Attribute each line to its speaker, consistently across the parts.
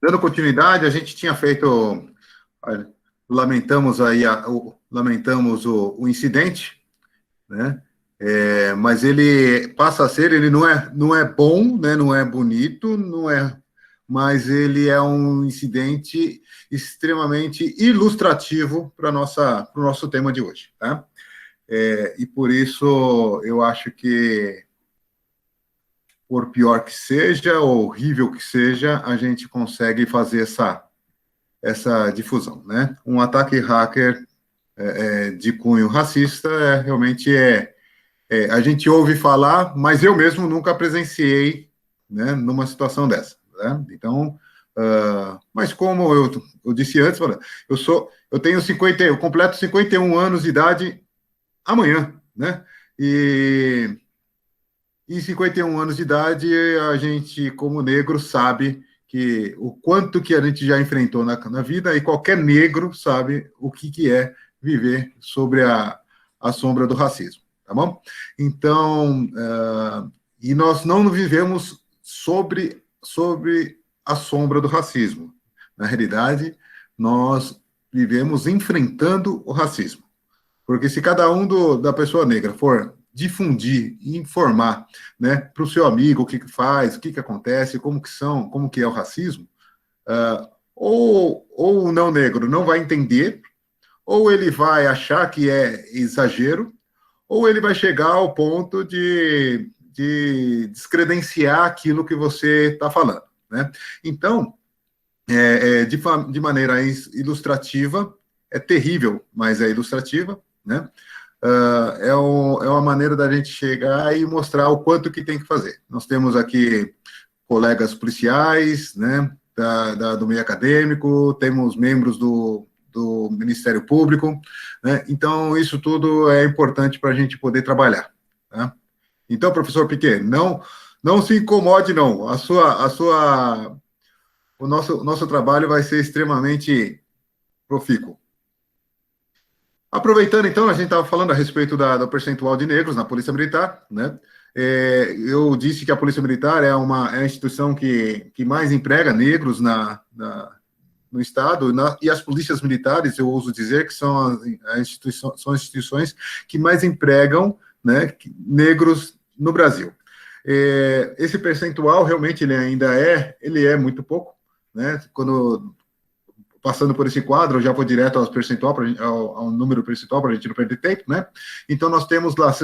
Speaker 1: Dando continuidade, a gente tinha feito, lamentamos aí, lamentamos o incidente, né? Mas ele passa a ser, ele não é bom, né? Não é bonito, não é, mas ele é um incidente extremamente ilustrativo para o nosso tema de hoje, tá? E por isso eu acho que, por pior que seja, ou horrível que seja, a gente consegue fazer essa difusão, né? Um ataque hacker de cunho racista realmente a gente ouve falar, mas eu mesmo nunca presenciei, né, numa situação dessa, né? Então, mas como eu disse antes, eu tenho 50, eu completo 51 anos de idade amanhã, né? E 51 anos de idade, a gente, como negro, sabe que o quanto que a gente já enfrentou na vida, e qualquer negro sabe o que é viver sobre a sombra do racismo, tá bom? Então, e nós não vivemos sobre a sombra do racismo. Na realidade, nós vivemos enfrentando o racismo. Porque se cada um da pessoa negra for difundir e informar, né, para o seu amigo o que faz, o que acontece, como que é o racismo, ou o não negro não vai entender, ou ele vai achar que é exagero, ou ele vai chegar ao ponto de descredenciar aquilo que você está falando, né? Então, de maneira ilustrativa, é terrível, mas é ilustrativa, né? É uma maneira da gente chegar e mostrar o quanto que tem que fazer. Nós temos aqui colegas policiais, né, do meio acadêmico, temos membros do Ministério Público, né? Então, isso tudo é importante para a gente poder trabalhar, tá? Então, professor Piquet, não se incomode, não. O nosso trabalho vai ser extremamente profícuo. Aproveitando, então, a gente estava falando a respeito do percentual de negros na Polícia Militar, né? Eu disse que a Polícia Militar é a instituição que mais emprega negros no Estado, e as polícias militares, eu ouso dizer que são as instituições que mais empregam, né, negros no Brasil. Esse percentual, realmente, ele é muito pouco, né? Passando por esse quadro, eu já vou direto ao número percentual, para a gente não perder tempo, né? Então, nós temos lá,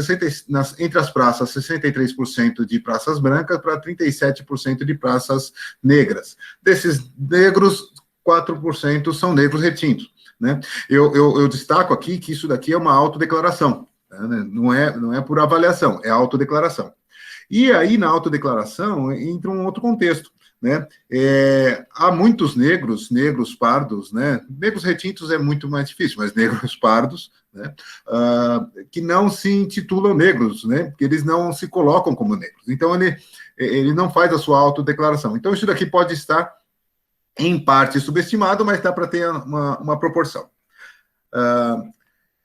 Speaker 1: entre as praças, 63% de praças brancas para 37% de praças negras. Desses negros, 4% são negros retintos, né? Eu destaco aqui que isso daqui é uma autodeclaração, né? Não é por avaliação, é autodeclaração. E aí, na autodeclaração, entra um outro contexto, né? Há muitos negros pardos, né? Negros retintos é muito mais difícil, mas negros pardos, né? Que não se intitulam negros, né? Porque eles não se colocam como negros. Então, ele não faz a sua autodeclaração. Então, isso daqui pode estar, em parte, subestimado, mas dá para ter uma proporção.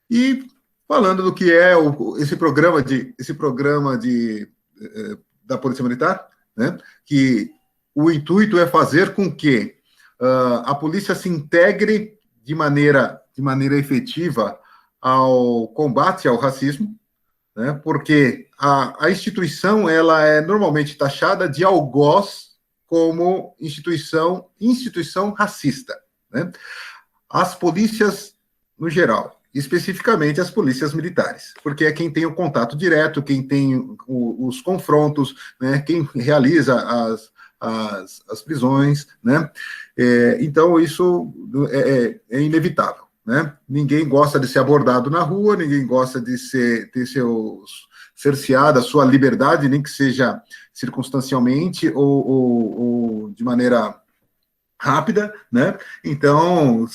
Speaker 1: E falando do que é esse programa da Polícia Militar, né? Que o intuito é fazer com que a polícia se integre de maneira efetiva ao combate ao racismo, né? Porque a instituição ela é normalmente taxada de algoz como instituição racista, né? As polícias, no geral, especificamente as polícias militares, porque é quem tem o contato direto, quem tem os confrontos, né? Quem realiza as prisões, né? Então, isso é inevitável, né? Ninguém gosta de ser abordado na rua, ninguém gosta de ter cerceada a sua liberdade, nem que seja circunstancialmente ou de maneira rápida, né? Então,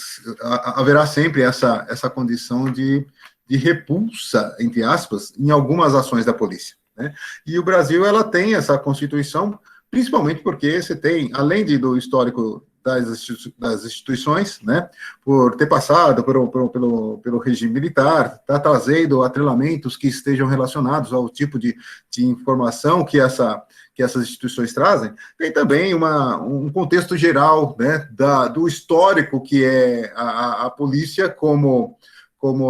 Speaker 1: haverá sempre essa condição de repulsa, entre aspas, em algumas ações da polícia, né? E o Brasil, ela tem essa Constituição, principalmente porque você tem, além do histórico das instituições, né, por ter passado pelo regime militar, está trazendo atrelamentos que estejam relacionados ao tipo de informação que essas instituições trazem. Tem também um contexto geral, né, do histórico que é a polícia, como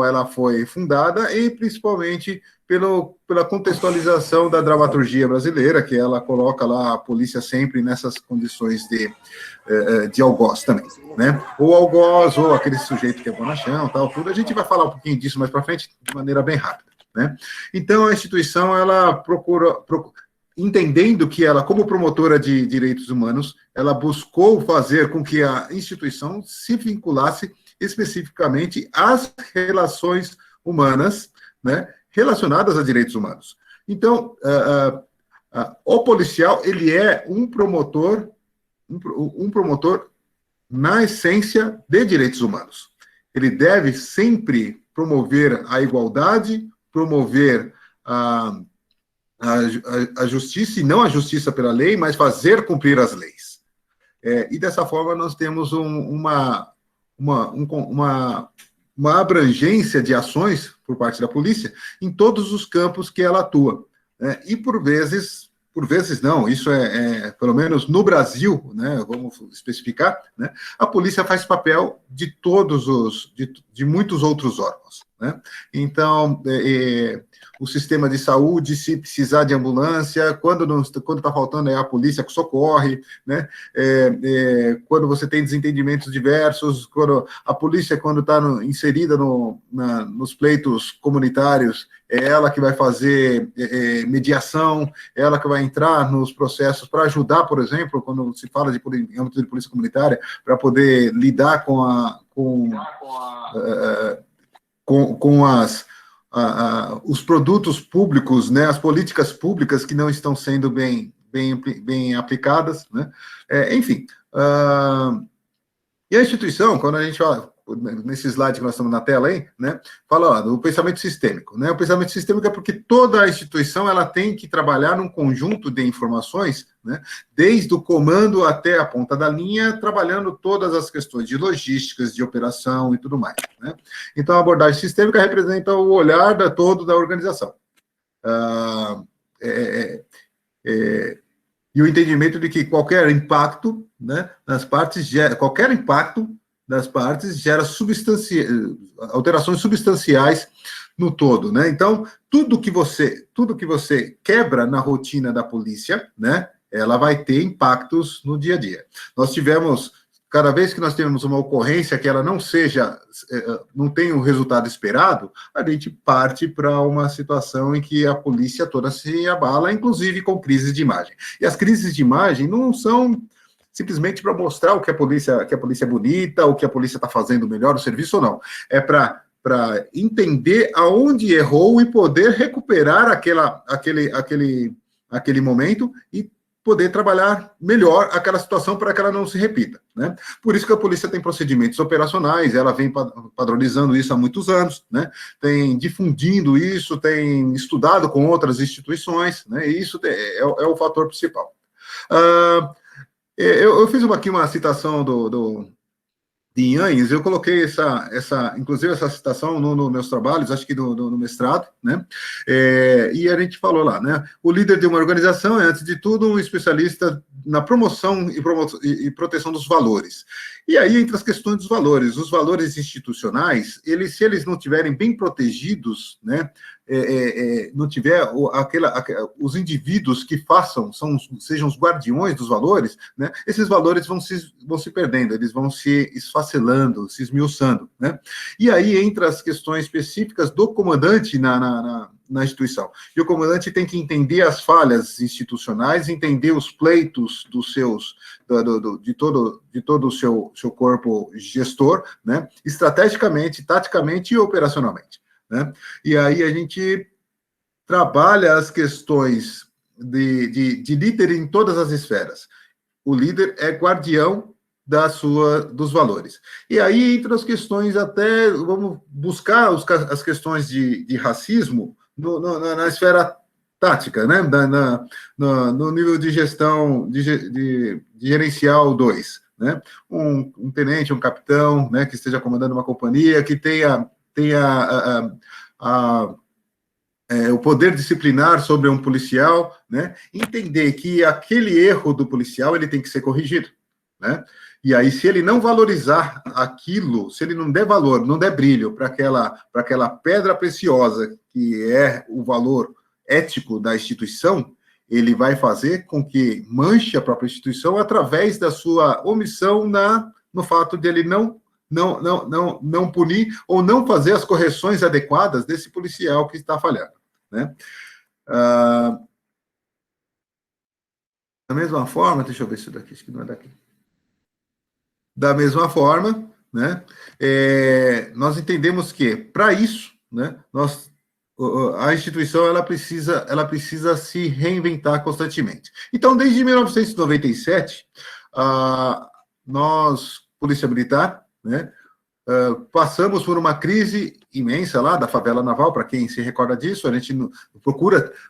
Speaker 1: ela foi fundada, e principalmente pela contextualização da dramaturgia brasileira, que ela coloca lá a polícia sempre nessas condições de algoz também, né? Ou algoz, ou aquele sujeito que é bonachão, tal, tudo. A gente vai falar um pouquinho disso mais para frente, de maneira bem rápida, né? Então, a instituição, ela procura entendendo que ela, como promotora de direitos humanos, ela buscou fazer com que a instituição se vinculasse especificamente às relações humanas, né, relacionadas a direitos humanos. Então, o policial, ele é um promotor na essência de direitos humanos. Ele deve sempre promover a igualdade, promover a justiça, e não a justiça pela lei, mas fazer cumprir as leis. E dessa forma nós temos uma abrangência de ações por parte da polícia em todos os campos que ela atua. E por vezes não, isso pelo menos no Brasil, né, vamos especificar, né, a polícia faz papel de de muitos outros órgãos, né? Então, o sistema de saúde, se precisar de ambulância, quando está faltando, a polícia que socorre, né? Quando você tem desentendimentos diversos, quando a polícia, quando está inserida nos pleitos comunitários, é ela que vai fazer mediação, é ela que vai entrar nos processos para ajudar, por exemplo, quando se fala de âmbito de polícia comunitária, para poder lidar com os produtos públicos, né, as políticas públicas que não estão sendo bem aplicadas, né? Enfim, e a instituição, quando a gente fala, nesse slide que nós estamos na tela aí, né, fala do pensamento sistêmico, né? O pensamento sistêmico é porque toda a instituição ela tem que trabalhar num conjunto de informações, né, desde o comando até a ponta da linha, trabalhando todas as questões de logísticas, de operação e tudo mais, né? Então, a abordagem sistêmica representa o olhar todo da organização. E o entendimento de que qualquer impacto, né, nas partes gera alterações substanciais no todo, né? Então, tudo que você quebra na rotina da polícia, né, ela vai ter impactos no dia a dia. Cada vez que nós temos uma ocorrência que ela não tem o resultado esperado, a gente parte para uma situação em que a polícia toda se abala, inclusive com crises de imagem. E as crises de imagem não são simplesmente para mostrar que a polícia é bonita, o que a polícia está fazendo melhor o serviço ou não. É para entender aonde errou e poder recuperar aquele momento e poder trabalhar melhor aquela situação para que ela não se repita, né? Por isso que a polícia tem procedimentos operacionais, ela vem padronizando isso há muitos anos, né? Tem difundindo isso, tem estudado com outras instituições, né? E isso é o fator principal. Eu fiz aqui uma citação de Yanhes, eu coloquei inclusive essa citação nos meus trabalhos, acho que no mestrado, né? E a gente falou lá, né? O líder de uma organização é, antes de tudo, um especialista na promoção e proteção dos valores. E aí, entre as questões dos valores, os valores institucionais, se eles não estiverem bem protegidos, né? Não tiver os indivíduos que sejam os guardiões dos valores, né, esses valores vão se perdendo, eles vão se esfacelando, se esmiuçando, né? E aí entra as questões específicas do comandante na instituição. E o comandante tem que entender as falhas institucionais, entender os pleitos de todo o seu corpo gestor, né, estrategicamente, taticamente e operacionalmente, né? E aí a gente trabalha as questões de líder em todas as esferas. O líder é guardião dos valores. E aí entra as questões vamos buscar as questões de racismo na esfera tática, né? No nível de gestão de gerencial 2, né? Um tenente, um capitão, né, que esteja comandando uma companhia, que tenha o poder disciplinar sobre um policial, né? Entender que aquele erro do policial ele tem que ser corrigido, né? E aí, se ele não valorizar aquilo, se ele não der valor, não der brilho para aquela pedra preciosa que é o valor ético da instituição, ele vai fazer com que manche a própria instituição através da sua omissão no fato de ele não punir ou não fazer as correções adequadas desse policial que está falhando, né? Da mesma forma, deixa eu ver se daqui, acho que não é daqui. Da mesma forma, né, nós entendemos que, para isso, né, a instituição ela precisa se reinventar constantemente. Então, desde 1997, nós, Polícia Militar, né, passamos por uma crise imensa lá da favela naval, para quem se recorda disso, a gente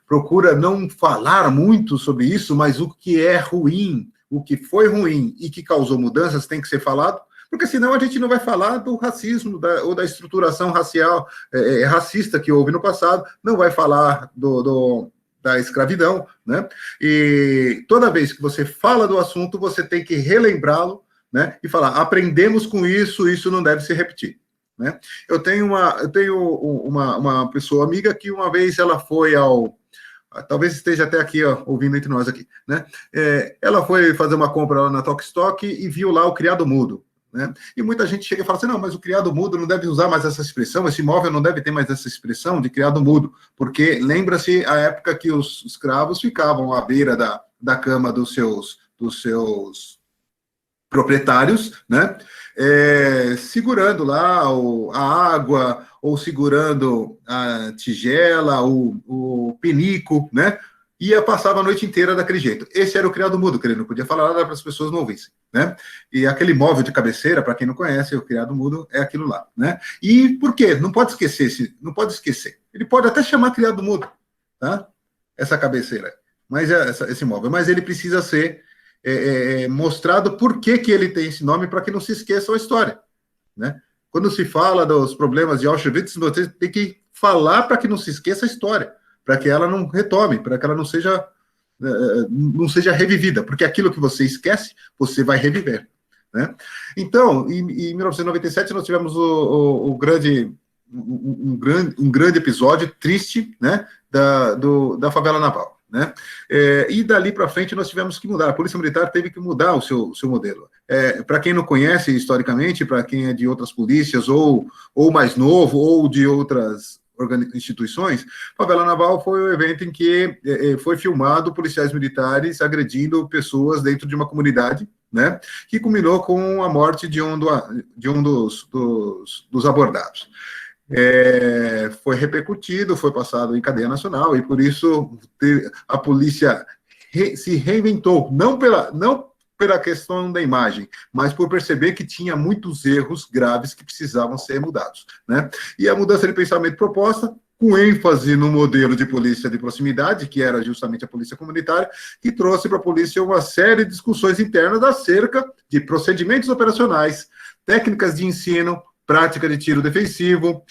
Speaker 1: procura não falar muito sobre isso, mas o que é ruim, o que foi ruim e que causou mudanças tem que ser falado, porque senão a gente não vai falar do racismo ou da estruturação racial, racista que houve no passado, não vai falar da escravidão, né? E toda vez que você fala do assunto, você tem que relembrá-lo, né? E falar, aprendemos com isso, isso não deve se repetir, né? Eu tenho uma pessoa amiga que uma vez ela foi talvez esteja até aqui, ó, ouvindo entre nós aqui, né? Ela foi fazer uma compra lá na Tokstok e viu lá o criado mudo, né? E muita gente chega e fala assim, não, mas o criado mudo não deve usar mais essa expressão, esse imóvel não deve ter mais essa expressão de criado mudo, porque lembra-se a época que os escravos ficavam à beira da cama dos seus proprietários, né? Segurando lá a água, ou segurando a tigela, o penico, né? Passava a noite inteira daquele jeito. Esse era o criado mudo, que ele não podia falar nada para as pessoas não ouvissem, né? E aquele móvel de cabeceira, para quem não conhece, o criado mudo é aquilo lá, né? E por quê? Não pode esquecer. Ele pode até chamar criado mudo, tá? Essa cabeceira, mas esse móvel, mas ele precisa ser mostrado por que ele tem esse nome, para que não se esqueça a história, né? Quando se fala dos problemas de Auschwitz, você tem que falar para que não se esqueça a história, para que ela não retome, para que ela não seja revivida, porque aquilo que você esquece, você vai reviver, né? Então, em 1997, nós tivemos um grande episódio triste, né, da favela naval, né? E dali para frente nós tivemos que mudar, a Polícia Militar teve que mudar o seu modelo. Para quem não conhece historicamente, para quem é de outras polícias, ou mais novo, ou de outras instituições, Favela Naval foi um evento em que foi filmado policiais militares agredindo pessoas dentro de uma comunidade, né, que culminou com a morte de um dos abordados. Foi repercutido, foi passado em cadeia nacional, e por isso a polícia se reinventou, não pela questão da imagem, mas por perceber que tinha muitos erros graves que precisavam ser mudados, né? E a mudança de pensamento proposta, com ênfase no modelo de polícia de proximidade, que era justamente a polícia comunitária, que trouxe para a polícia uma série de discussões internas acerca de procedimentos operacionais, técnicas de ensino, prática de tiro defensivo,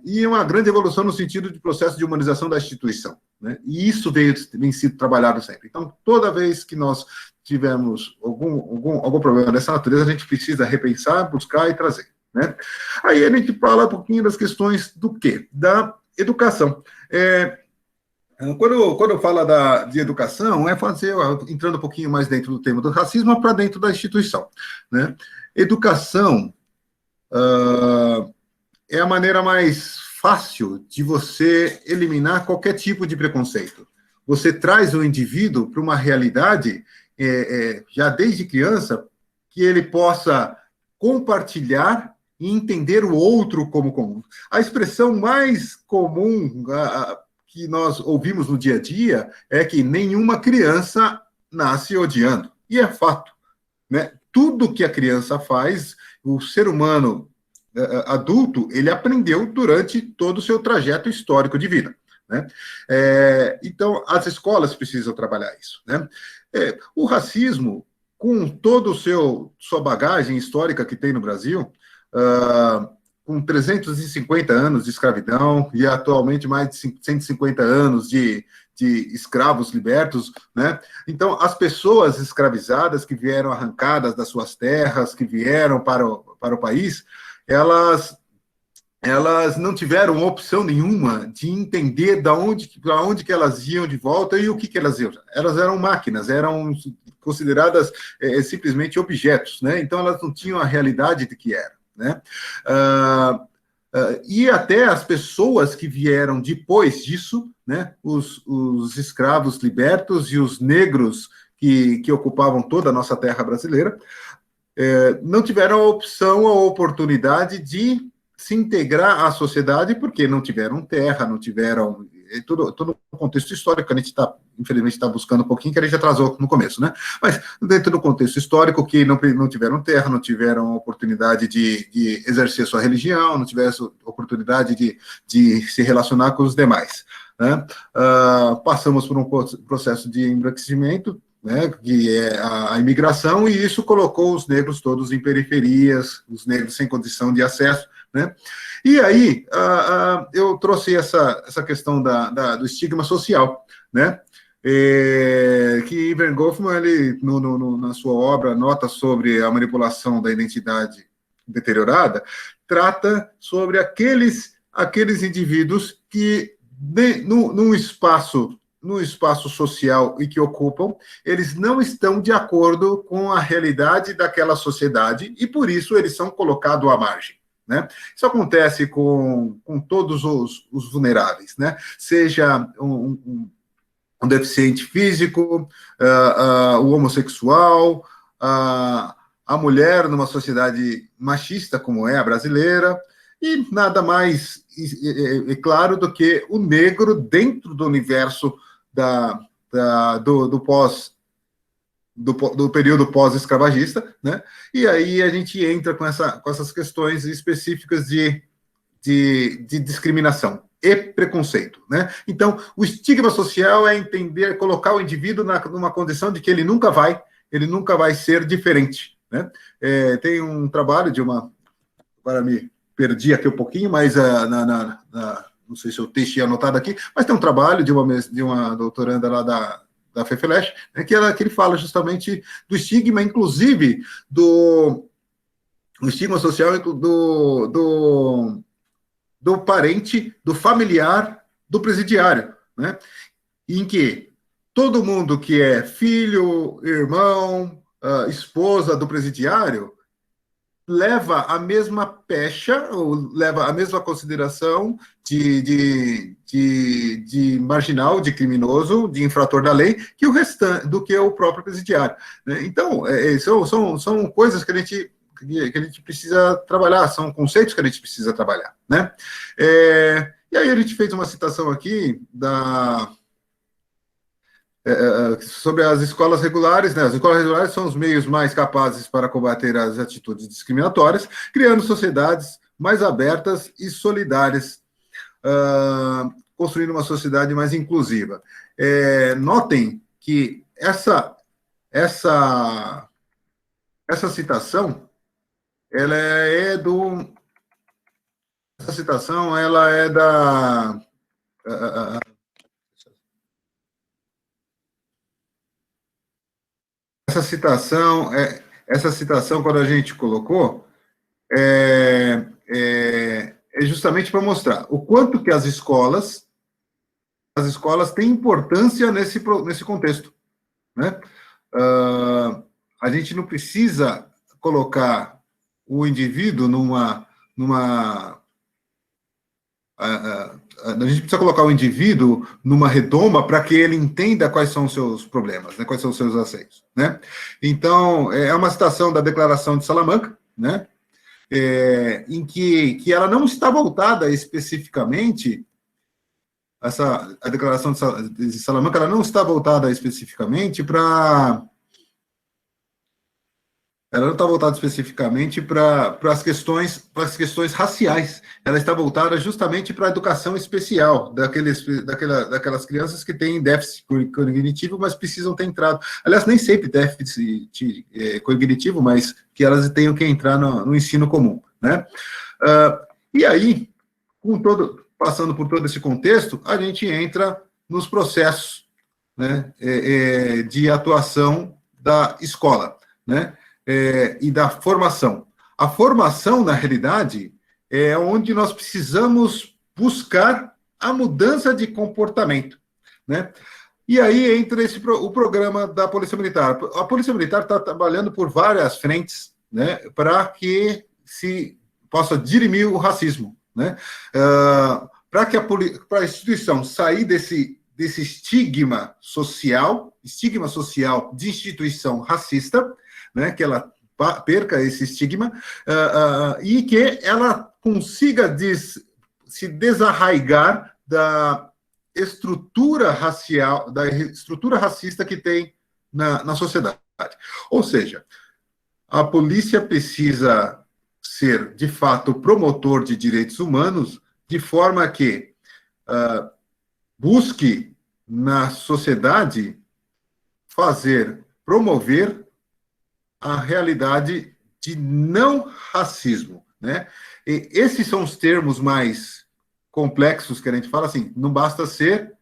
Speaker 1: e uma grande evolução no sentido de processo de humanização da instituição, né? E isso vem sido trabalhado sempre. Então, toda vez que nós tivermos algum problema dessa natureza, a gente precisa repensar, buscar e trazer, né? Aí a gente fala um pouquinho das questões do quê? Da educação. Quando fala de educação, entrando um pouquinho mais dentro do tema do racismo, para dentro da instituição, né? Educação é a maneira mais fácil de você eliminar qualquer tipo de preconceito. Você traz o indivíduo para uma realidade, já desde criança, que ele possa compartilhar e entender o outro como comum. A expressão mais comum que nós ouvimos no dia a dia é que nenhuma criança nasce odiando. E é fato, né? Tudo que a criança faz, o ser humano adulto, ele aprendeu durante todo o seu trajeto histórico de vida, né? Então, as escolas precisam trabalhar isso, né? O racismo, com todo o sua bagagem histórica que tem no Brasil, com 350 anos de escravidão e atualmente mais de 150 anos de escravos libertos, né? Então, as pessoas escravizadas que vieram arrancadas das suas terras, que vieram para o país, elas não tiveram opção nenhuma de entender para onde que elas iam de volta e o que elas iam. Elas eram máquinas, eram consideradas simplesmente objetos, né? Então, elas não tinham a realidade de que eram, né? E até as pessoas que vieram depois disso, né? Os escravos libertos e os negros que ocupavam toda a nossa terra brasileira, não tiveram a opção, a oportunidade de se integrar à sociedade, porque não tiveram terra, não tiveram... Todo o contexto histórico que a gente infelizmente, está buscando um pouquinho, que a gente atrasou no começo, né? Mas dentro do contexto histórico, que não tiveram terra, não tiveram oportunidade de exercer sua religião, não tiveram oportunidade de se relacionar com os demais, né? Passamos por um processo de embranquecimento, né, que é a imigração, e isso colocou os negros todos em periferias, os negros sem condição de acesso, né? E aí, eu trouxe essa questão do estigma social, né? Que Ivan Goffman, ele, na sua obra, Nota sobre a Manipulação da Identidade Deteriorada, trata sobre aqueles indivíduos que, num espaço social e que ocupam, eles não estão de acordo com a realidade daquela sociedade e, por isso, eles são colocados à margem, né? Isso acontece com todos os vulneráveis, né? Seja um deficiente físico, o homossexual, a mulher numa sociedade machista como é a brasileira, e nada mais claro do que o negro dentro do universo do período pós-escravagista, né? E aí a gente entra com essas questões específicas de discriminação e preconceito, né? Então, o estigma social é entender, colocar o indivíduo numa condição de que ele nunca vai ser diferente, né? Tem um trabalho agora me perdi aqui um pouquinho, mas não sei se eu deixei anotado aqui, mas tem um trabalho de uma doutoranda lá da FEFELESH, né, que ele fala justamente do estigma, inclusive do estigma social do parente, do familiar, do presidiário, né? Em que todo mundo que é filho, irmão, esposa do presidiário leva a mesma pecha, ou leva a mesma consideração de marginal, de criminoso, de infrator da lei, que o restante, do que o próprio presidiário, né? Então, são coisas que a gente precisa trabalhar, são conceitos que a gente precisa trabalhar, né? E aí a gente fez uma citação aqui sobre as escolas regulares, né? As escolas regulares são os meios mais capazes para combater as atitudes discriminatórias, criando sociedades mais abertas e solidárias, construindo uma sociedade mais inclusiva. Notem que essa citação, essa citação, ela é da... Essa citação, quando a gente colocou, é justamente para mostrar o quanto que as escolas têm importância nesse contexto, né? A gente não precisa colocar o indivíduo a gente precisa colocar o indivíduo numa redoma para que ele entenda quais são os seus problemas, né, quais são os seus anseios, né? Então, é uma citação da Declaração de Salamanca, né, em que ela não está voltada especificamente, a Declaração de Salamanca, ela não está voltada especificamente para Ela não está voltada especificamente para as questões raciais. Ela está voltada justamente para a educação especial daquelas crianças que têm déficit cognitivo, mas precisam ter entrado. Aliás, nem sempre déficit cognitivo, mas que elas tenham que entrar no ensino comum, né? E aí, passando por todo esse contexto, a gente entra nos processos, né, de atuação da escola, né? E da formação. A formação, na realidade, é onde nós precisamos buscar a mudança de comportamento, né? E aí entra o programa da Polícia Militar. A Polícia Militar está trabalhando por várias frentes, né, para que se possa dirimir o racismo, né? Para que a instituição sair desse estigma social de instituição racista, né, que ela perca esse estigma, e que ela consiga se desarraigar da estrutura racial, da estrutura racista que tem na sociedade. Ou seja, a polícia precisa ser, de fato, promotor de direitos humanos, de forma que busque na sociedade promover a realidade de não racismo, né? E esses são os termos mais complexos que a gente fala assim, não basta ser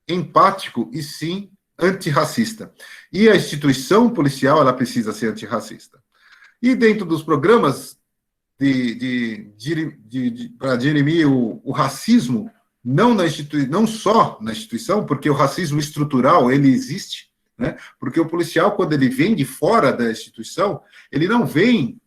Speaker 1: empático e sim antirracista. E a instituição policial, ela precisa ser antirracista. E dentro dos programas para dirimir o racismo, não só na instituição, porque o racismo estrutural, ele existe, né? Porque o policial, quando ele vem de fora da instituição, ele não vem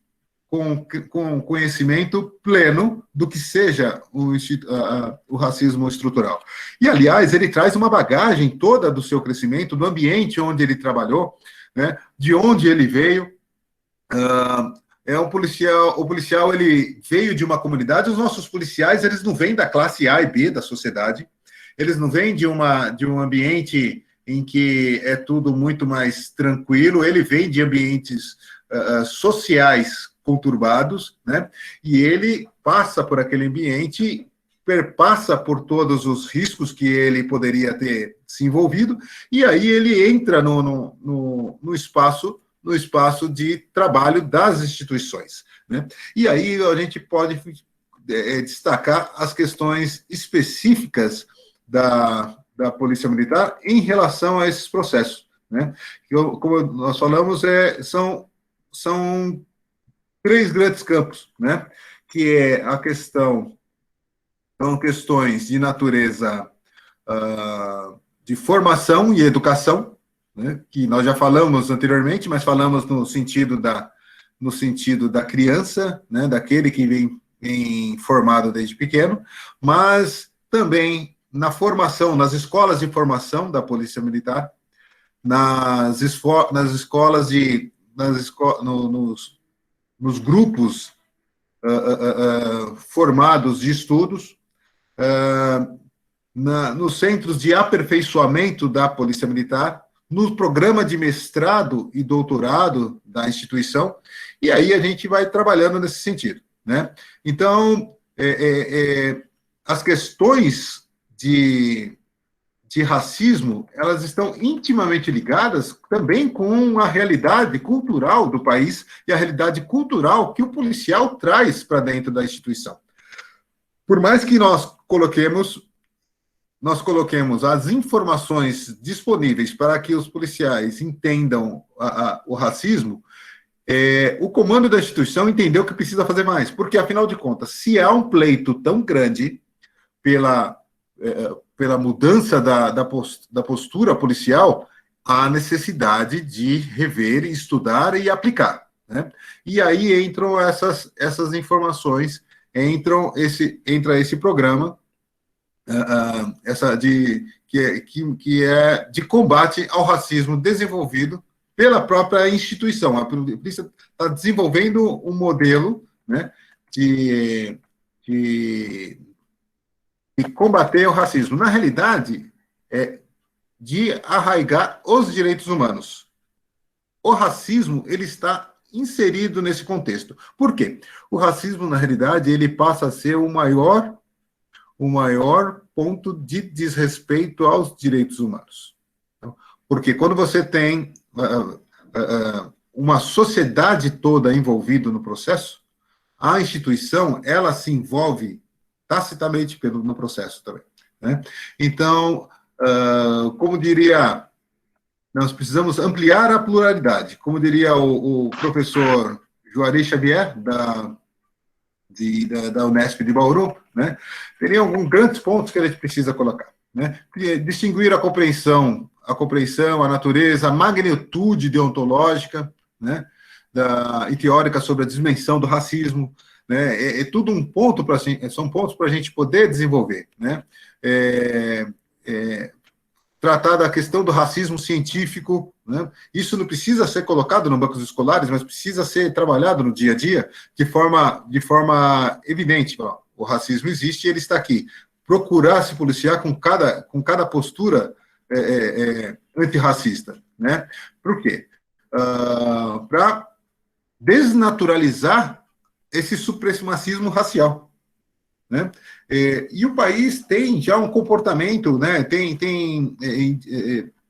Speaker 1: com conhecimento pleno do que seja o racismo estrutural. E, aliás, ele traz uma bagagem toda do seu crescimento, do ambiente onde ele trabalhou, né? De onde ele veio. O policial, ele veio de uma comunidade. Os nossos policiais, eles não vêm da classe A e B da sociedade, eles não vêm de um ambiente em que é tudo muito mais tranquilo, ele vem de ambientes sociais conturbados, né? E ele passa por aquele ambiente, perpassa por todos os riscos que ele poderia ter se envolvido, e aí ele entra no espaço de trabalho das instituições, né? E aí a gente pode destacar as questões específicas da Polícia Militar em relação a esses processos, né? Como nós falamos, são 3 grandes campos, né? Que são questões de natureza de formação e educação, né? Que nós já falamos anteriormente, mas falamos no sentido da criança, né? Daquele que vem formado desde pequeno, mas também na formação, nas escolas de formação da Polícia Militar, nos grupos formados de estudos, nos centros de aperfeiçoamento da Polícia Militar, no programa de mestrado e doutorado da instituição, e aí a gente vai trabalhando nesse sentido, né? Então, as questões de racismo, elas estão intimamente ligadas também com a realidade cultural do país e a realidade cultural que o policial traz para dentro da instituição. Por mais que nós coloquemos as informações disponíveis para que os policiais entendam o racismo, o comando da instituição entendeu que precisa fazer mais, porque, afinal de contas, se há um pleito tão grande pela mudança da postura policial, há necessidade de rever, estudar e aplicar, né? E aí entram essas informações, entra esse programa, que é de combate ao racismo desenvolvido pela própria instituição. A polícia está desenvolvendo um modelo, né, de combater o racismo. Na realidade, de arraigar os direitos humanos. O racismo, ele está inserido nesse contexto. Por quê? O racismo, na realidade, ele passa a ser o maior ponto de desrespeito aos direitos humanos. Porque quando você tem uma sociedade toda envolvida no processo, a instituição, ela se envolve tacitamente no processo também, né? Então, como diria, nós precisamos ampliar a pluralidade, como diria o professor Juarez Xavier, da Unesp de Bauru, né? Teria alguns grandes pontos que a gente precisa colocar, né? Distinguir a compreensão, a natureza, a magnitude deontológica, né? E teórica sobre a dimensão do racismo, né? Tudo um ponto são pontos para a gente poder desenvolver, né? Tratar da questão do racismo científico, né? Isso não precisa ser colocado nos bancos escolares, mas precisa ser trabalhado no dia a dia de forma evidente. O racismo existe e ele está aqui. Procurar se policiar com cada postura antirracista, né? Por quê? Para desnaturalizar esse supremacismo racial, né? E o país tem já um comportamento, né? Tem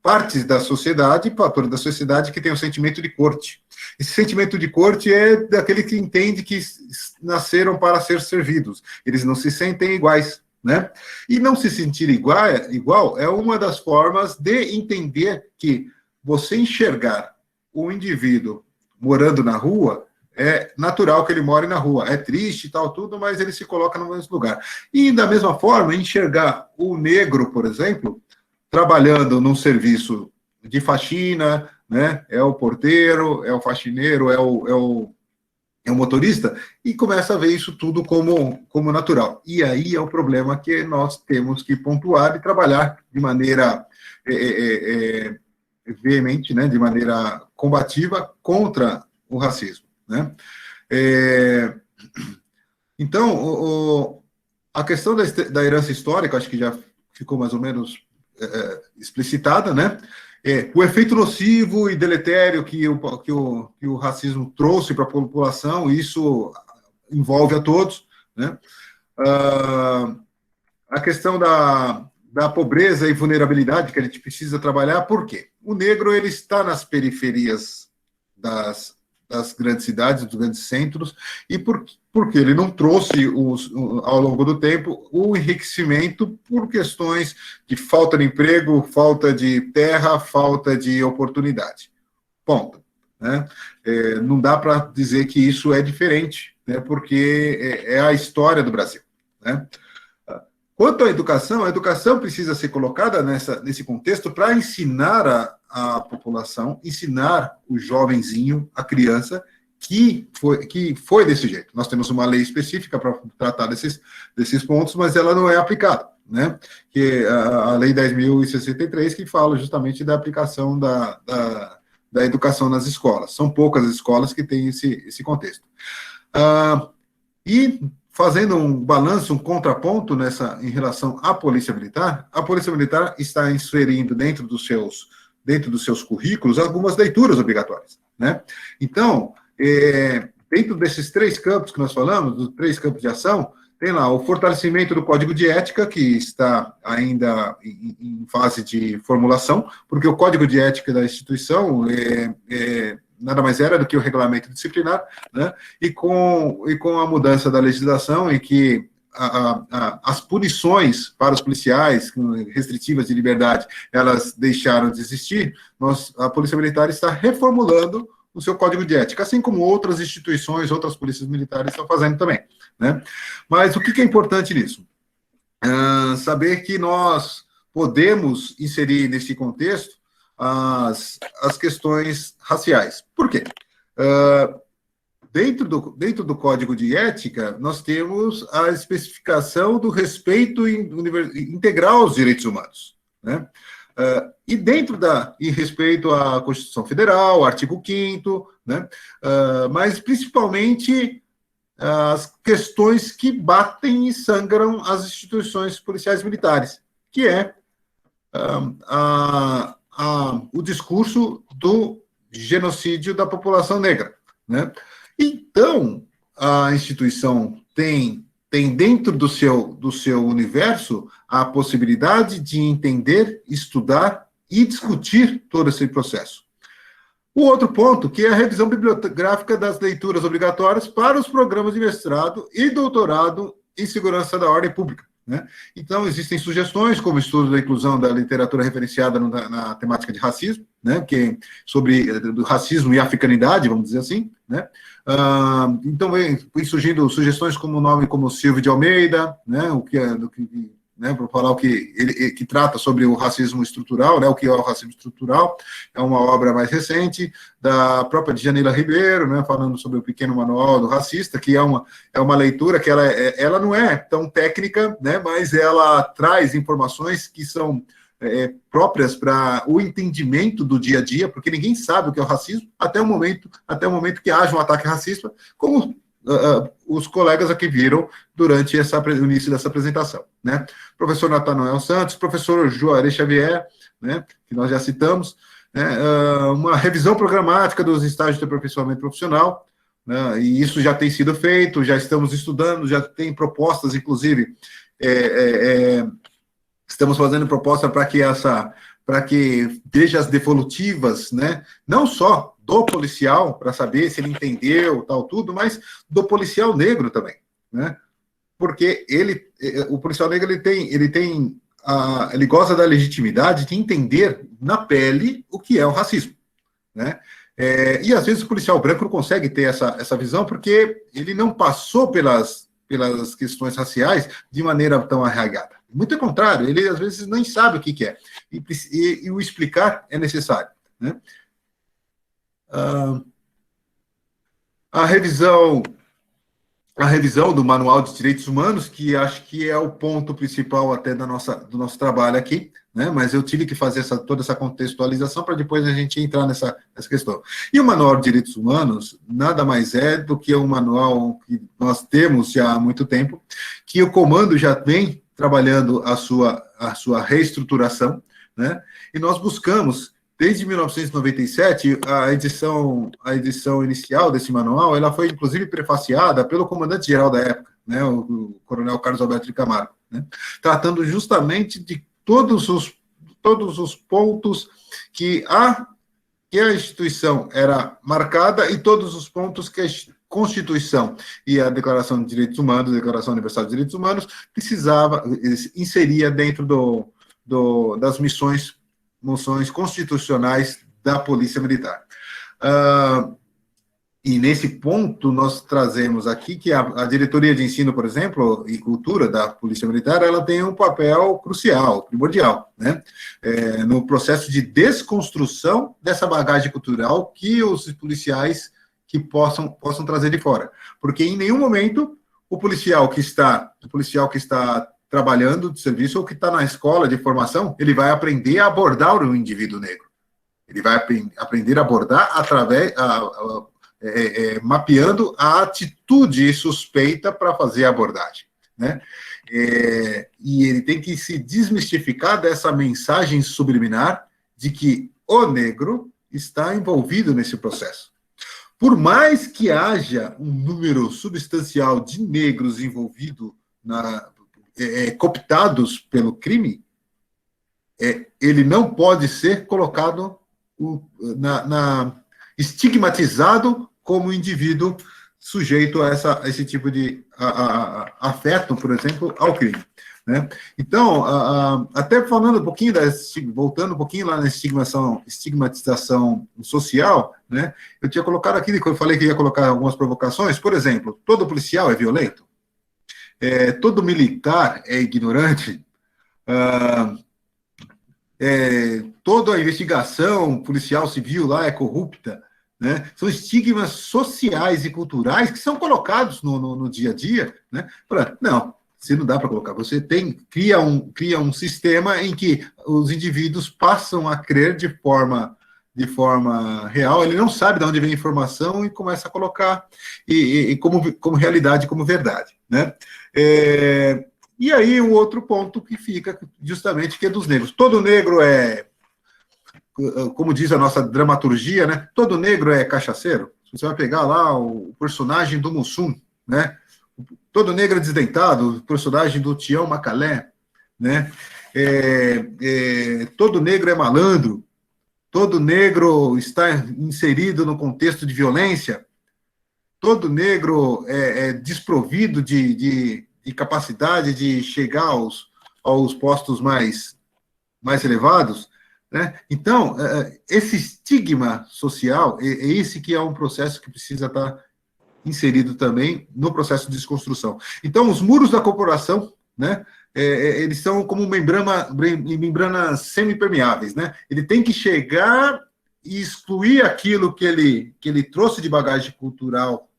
Speaker 1: partes da sociedade, fatores da sociedade que tem um sentimento de corte. Esse sentimento de corte é daquele que entende que nasceram para ser servidos. Eles não se sentem iguais, né? E não se sentir igual é uma das formas de entender que você enxergar o indivíduo morando na rua, é natural que ele more na rua, é triste e tal, tudo, mas ele se coloca no mesmo lugar. E, da mesma forma, enxergar o negro, por exemplo, trabalhando num serviço de faxina, né? É o porteiro, é o faxineiro, é o motorista, e começa a ver isso tudo como natural. E aí é o problema que nós temos que pontuar e trabalhar de maneira veemente, né? De maneira combativa contra o racismo, né? Então, a questão da herança histórica, acho que já ficou mais ou menos explicitada, né? O efeito nocivo e deletério que o racismo trouxe para a população, isso envolve a todos, né? A questão da pobreza e vulnerabilidade que a gente precisa trabalhar, por quê? O negro, ele está nas periferias das grandes cidades, dos grandes centros, e porque ele não trouxe, ao longo do tempo, o enriquecimento por questões de falta de emprego, falta de terra, falta de oportunidade. Ponto. Né? Não dá para dizer que isso é diferente, né? Porque é a história do Brasil. Né? Quanto à educação, a educação precisa ser colocada nesse contexto para ensinar a população, ensinar o jovenzinho, a criança, que foi desse jeito. Nós temos uma lei específica para tratar desses pontos, mas ela não é aplicada, né? Que a Lei 10.063, que fala justamente da aplicação da educação nas escolas. São poucas as escolas que têm esse contexto. E fazendo um balanço, um contraponto em relação à Polícia Militar, a Polícia Militar está inserindo dentro dos seus currículos algumas leituras obrigatórias, né? Então, dentro desses 3 campos que nós falamos, dos 3 campos de ação, tem lá o fortalecimento do Código de Ética, que está ainda em fase de formulação, porque o Código de Ética da instituição nada mais era do que o regulamento disciplinar, né? E com a mudança da legislação, em que as punições para os policiais restritivas de liberdade, elas deixaram de existir, a Polícia Militar está reformulando o seu Código de Ética, assim como outras instituições, outras polícias militares estão fazendo também, né? Mas o que é importante nisso? Saber que nós podemos inserir nesse contexto as questões raciais. Por quê? Dentro do Código de Ética, nós temos a especificação do respeito integral aos direitos humanos, né? E respeito à Constituição Federal, artigo 5º, né? Mas principalmente as questões que batem e sangram as instituições policiais militares, que é o discurso do genocídio da população negra, né? Então, a instituição tem dentro do seu universo a possibilidade de entender, estudar e discutir todo esse processo. O outro ponto, que é a revisão bibliográfica das leituras obrigatórias para os programas de mestrado e doutorado em segurança da ordem pública, né? Então, existem sugestões, como o estudo da inclusão da literatura referenciada na temática de racismo, né, que sobre do racismo e africanidade, vamos dizer assim, né? Então, vem surgindo sugestões como o nome como Silvio de Almeida, né, né, para falar que trata sobre o racismo estrutural, né, o que é o racismo estrutural, é uma obra mais recente, da própria Djanila Ribeiro, né, falando sobre o Pequeno Manual do Racista, que é uma leitura que ela não é tão técnica, né, mas ela traz informações que são próprias para o entendimento do dia a dia, porque ninguém sabe o que é o racismo até o momento que haja um ataque racista, como os colegas aqui viram durante o início dessa apresentação, né? Professor Natanael Santos, professor Juarez Xavier, né, que nós já citamos, né, uma revisão programática dos estágios de aperfeiçoamento profissional, né, e isso já tem sido feito, já estamos estudando, já tem propostas, inclusive, estamos fazendo proposta para que veja as devolutivas, né, não só do policial, para saber se ele entendeu, tal, tudo, mas do policial negro também, né, porque o policial negro, ele goza da legitimidade de entender na pele o que é o racismo, né, e às vezes o policial branco não consegue ter essa visão, porque ele não passou pelas questões raciais de maneira tão arraigada. Muito ao contrário, ele às vezes nem sabe o que é, e o explicar é necessário, né? A revisão do Manual de Direitos Humanos, que acho que é o ponto principal até do nosso trabalho aqui, né? Mas eu tive que fazer toda essa contextualização para depois a gente entrar nessa questão. E o Manual de Direitos Humanos nada mais é do que um manual que nós temos já há muito tempo, que o comando já vem trabalhando a sua reestruturação, né? E nós buscamos, desde 1997, a edição inicial desse manual, ela foi, inclusive, prefaciada pelo comandante-geral da época, né, o coronel Carlos Alberto de Camargo, né, tratando justamente de todos os pontos que a instituição era marcada e todos os pontos que a Constituição e a Declaração de Direitos Humanos, a Declaração Universal de Direitos Humanos, inseria dentro das moções constitucionais da Polícia Militar. E nesse ponto nós trazemos aqui que a Diretoria de Ensino, por exemplo, e Cultura da Polícia Militar, ela tem um papel crucial, primordial, né, no processo de desconstrução dessa bagagem cultural que os policiais que possam trazer de fora, porque em nenhum momento o policial que está trabalhando de serviço ou que está na escola de formação, ele vai aprender a abordar o indivíduo negro. Ele vai aprender a abordar mapeando a atitude suspeita para fazer a abordagem, né? E ele tem que se desmistificar dessa mensagem subliminar de que o negro está envolvido nesse processo. Por mais que haja um número substancial de negros envolvidos cooptados pelo crime, ele não pode ser colocado estigmatizado como indivíduo sujeito a esse tipo de afeto, por exemplo, ao crime, né? Então, até falando um pouquinho, voltando um pouquinho lá na estigmatização social, né? Eu tinha colocado aqui, quando eu falei que ia colocar algumas provocações, por exemplo, todo policial é violento? Todo militar é ignorante? Toda a investigação policial civil lá é corrupta, né? São estigmas sociais e culturais que são colocados no dia a dia, né? Não, se não dá para colocar, você cria um sistema em que os indivíduos passam a crer de forma real, ele não sabe de onde vem a informação e começa a colocar como realidade, como verdade, né? E aí o outro ponto que fica justamente que é dos negros. Todo negro como diz a nossa dramaturgia, né? Todo negro é cachaceiro? você vai pegar lá o personagem do Mussum, né? Todo negro é desdentado, o personagem do Tião Macalé, né? Todo negro é malandro, todo negro está inserido no contexto de violência, todo negro é desprovido de capacidade de chegar aos postos mais elevados, né? Então, esse estigma social, esse que é um processo que precisa estar inserido também no processo de desconstrução. Então, os muros da corporação, né, eles são como membranas semipermeáveis, né? Ele tem que chegar e excluir aquilo que ele trouxe de bagagem cultural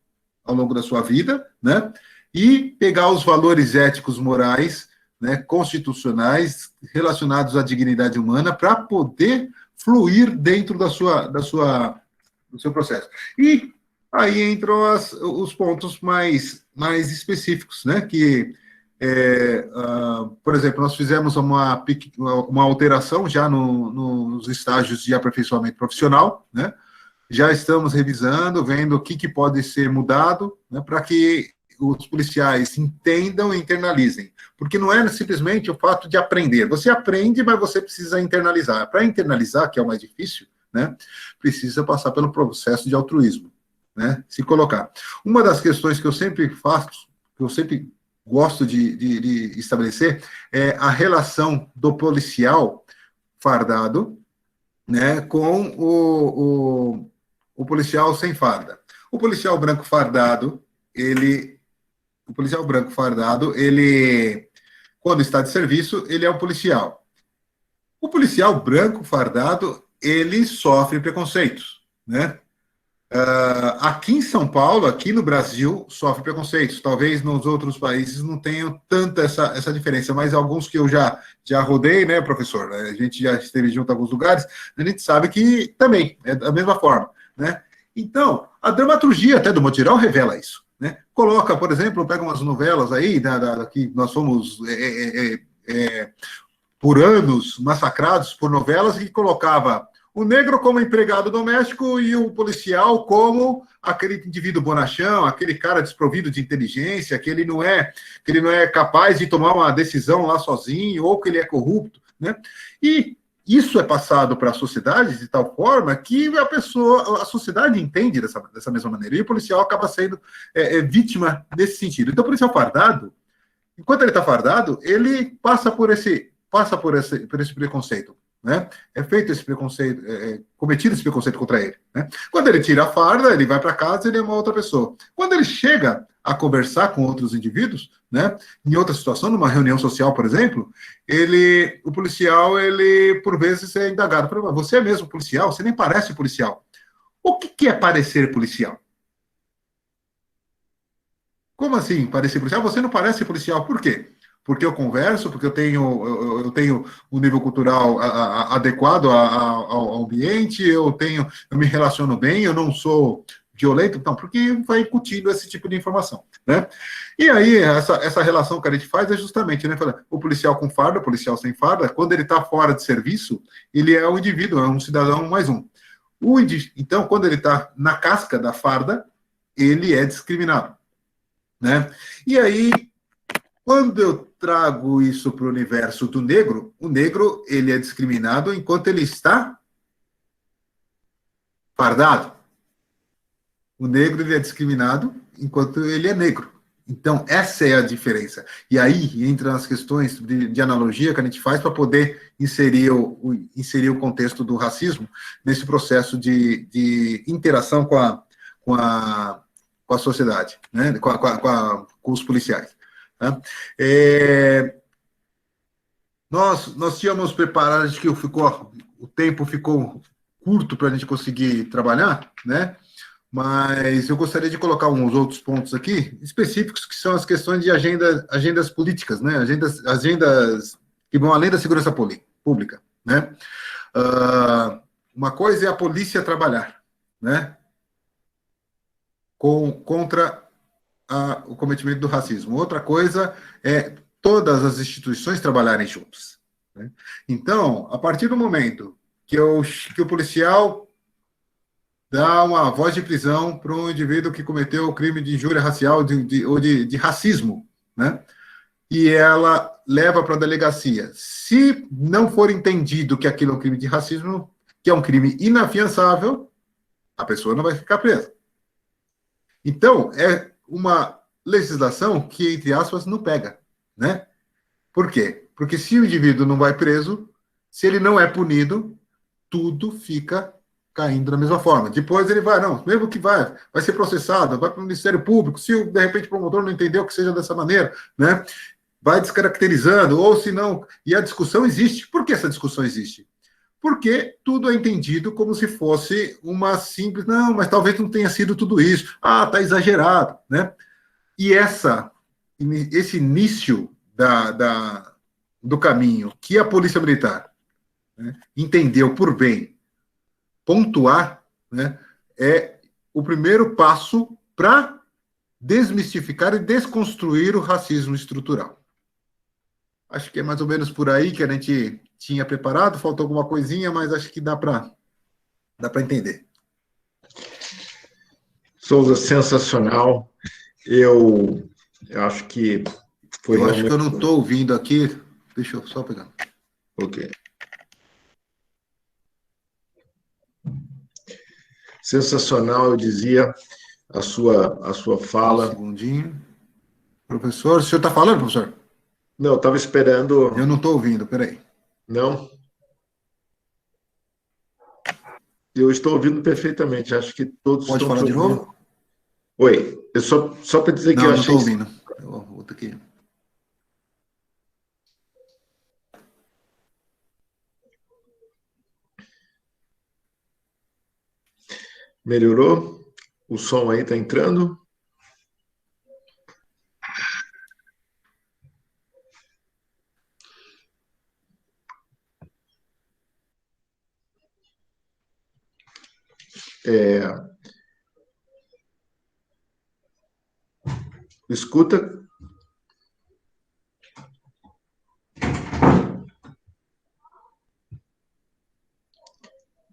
Speaker 1: ao longo da sua vida, né? E pegar os valores éticos, morais, né, constitucionais, relacionados à dignidade humana, para poder fluir dentro do seu processo. E aí entram os pontos mais específicos, né? Que, por exemplo, nós fizemos uma alteração já nos estágios de aperfeiçoamento profissional, né? Já estamos revisando, vendo o que pode ser mudado, né, para que os policiais entendam e internalizem. Porque não é simplesmente o fato de aprender. Você aprende, mas você precisa internalizar. Para internalizar, que é o mais difícil, né, precisa passar pelo processo de altruísmo, né, se colocar. Uma das questões que eu sempre faço, que eu sempre gosto de estabelecer, é a relação do policial fardado, né, com o policial sem farda. O policial branco fardado, quando está de serviço, ele é um policial. O policial branco fardado, ele sofre preconceitos, né? Aqui em São Paulo, aqui no Brasil, sofre preconceitos. Talvez nos outros países não tenham tanta essa diferença, mas alguns que eu já rodei, né, professor? A gente já esteve junto em alguns lugares, a gente sabe que também é da mesma forma, né? Então, a dramaturgia até do Mutirão revela isso, né? Coloca, por exemplo, pega umas novelas aí, que nós fomos por anos massacrados por novelas que colocava o negro como empregado doméstico e o policial como aquele indivíduo bonachão, aquele cara desprovido de inteligência, que ele não é capaz de tomar uma decisão lá sozinho, ou que ele é corrupto, né? E isso é passado para a sociedade de tal forma que a sociedade entende dessa mesma maneira, e o policial acaba sendo vítima desse sentido. Então, o policial fardado, enquanto ele está fardado, ele passa por esse preconceito, né? É feito esse preconceito, cometido esse preconceito contra ele, né? Quando ele tira a farda, ele vai para casa, ele é uma outra pessoa. Quando ele chega a conversar com outros indivíduos, né? Em outra situação, numa reunião social, por exemplo, o policial, por vezes é indagado, você é mesmo policial? Você nem parece policial. O que é parecer policial? Como assim parecer policial? Você não parece policial, por quê? Porque eu converso, porque eu tenho um nível cultural adequado ao ambiente, eu me relaciono bem, eu não sou violento, então, porque vai incutindo esse tipo de informação, né? E aí, essa relação que a gente faz é justamente, né, o policial com farda, o policial sem farda, quando ele está fora de serviço, ele é um indivíduo, é um cidadão mais um. Então, quando ele está na casca da farda, ele é discriminado, né? E aí, quando eu trago isso para o universo do negro, o negro ele é discriminado enquanto ele está fardado. O negro ele é discriminado enquanto ele é negro. Então, essa é a diferença. E aí entra as questões de analogia que a gente faz para poder inserir o contexto do racismo nesse processo de interação com a sociedade, né? com os policiais. Tá? Nós tínhamos preparado, acho que o tempo ficou curto para a gente conseguir trabalhar, né? Mas eu gostaria de colocar uns outros pontos aqui, específicos, que são as questões de agendas políticas, né? Agendas que vão além da segurança pública, né? Uma coisa é a polícia trabalhar, né? Contra o cometimento do racismo. Outra coisa é todas as instituições trabalharem juntas, né? Então, a partir do momento que o policial dá uma voz de prisão para um indivíduo que cometeu o crime de injúria racial ou de racismo, né? E ela leva para a delegacia. Se não for entendido que aquilo é um crime de racismo, que é um crime inafiançável, a pessoa não vai ficar presa. Então, é uma legislação que, entre aspas, não pega, né? Por quê? Porque se o indivíduo não vai preso, se ele não é punido, tudo fica caindo da mesma forma. Depois ele vai, não, mesmo que vai ser processado, vai para o Ministério Público, se de repente o promotor não entendeu que seja dessa maneira, né? Vai descaracterizando, ou se não, e a discussão existe. Por que essa discussão existe? Porque tudo é entendido como se fosse uma simples, não, mas talvez não tenha sido tudo isso. Ah, está exagerado, né? E esse início do caminho que a Polícia Militar, né, entendeu por bem pontuar, né, é o primeiro passo para desmistificar e desconstruir o racismo estrutural. Acho que é mais ou menos por aí que a gente tinha preparado, faltou alguma coisinha, mas acho que dá para entender.
Speaker 2: Souza, sensacional. Eu acho que foi
Speaker 1: eu
Speaker 2: realmente...
Speaker 1: acho que eu não estou ouvindo aqui. Deixa eu só pegar.
Speaker 2: Ok. Sensacional, eu dizia, a sua fala.
Speaker 1: Um segundinho. Professor, o senhor está falando, professor?
Speaker 2: Não, eu estava esperando...
Speaker 1: Eu não estou ouvindo, peraí.
Speaker 2: Não? Eu estou ouvindo perfeitamente, acho que todos
Speaker 1: Pode
Speaker 2: estão
Speaker 1: falar
Speaker 2: te
Speaker 1: de
Speaker 2: ouvindo.
Speaker 1: novo?
Speaker 2: Oi, eu só para dizer que eu
Speaker 1: Não
Speaker 2: achei...
Speaker 1: estou ouvindo. Eu vou ter que...
Speaker 2: Melhorou? O som aí está entrando? Escuta.